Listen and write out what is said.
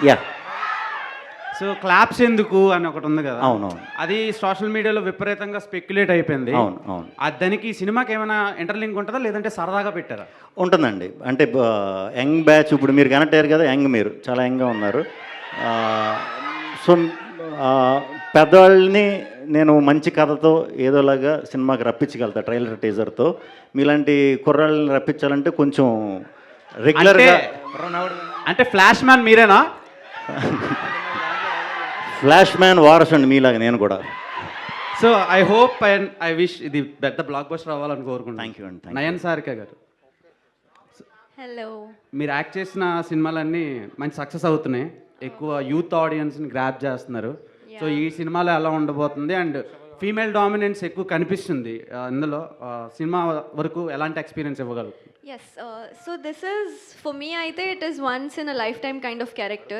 Yeah. So claps ఎందుకు అని ఒకటి ఉంది కదా, అవునవును. అది సోషల్ మీడియాలో విపరీతంగా స్పెక్యులేట్ అయిపోయింది. అవును అవును. దానికి ఈ సినిమాకి ఏమైనా ఇంటర్లింక్ ఉంటుందా లేదంటే సరదాగా పెట్టారా? ఉంటుందండి. అంటే యంగ్ బ్యాచ్, ఇప్పుడు మీరు కనెక్ట్ అయ్యారు కదా, యంగ్, మీరు చాలా యంగ్గా ఉన్నారు. ఆ, సో ఆ, పెద్దవాళ్ళని నేను మంచి కథతో ఏదోలాగా సినిమాకి రప్పించగలుగుతా ట్రైలర్ టీజర్తో. మీలాంటి కుర్రాళ్ళని రప్పించాలంటే కొంచెం రెగ్యులర్గా. అంటే ఫ్లాష్ మ్యాన్ మీరేనా? ఫ్లాష్ మ్యాన్ వారస్ అండి మీలాగా నేను కూడా. So I hope and I wish ఇది పెద్ద బ్లాక్ బస్టర్ అవ్వాలని కోరుకుంటున్నాను. థ్యాంక్ యూ అండి. థ్యాంక్ నయన్ సారిక గారు, హలో. మీరు యాక్ట్ చేసిన సినిమాలన్నీ మంచి సక్సెస్ అవుతున్నాయి, ఎక్కువ యూత్ ఆడియన్స్ని గ్రాప్ చేస్తున్నారు. సో ఈ సినిమాలో ఎలా ఉండబోతుంది అండ్ ఫీమేల్ డామినెన్స్ ఎక్కువ కనిపిస్తుంది ఇందులో, సినిమా వరకు ఎలాంటి experience ఇవ్వగలుగుతుంది? Yes, so this is, for me, I think it is once in a lifetime kind of character.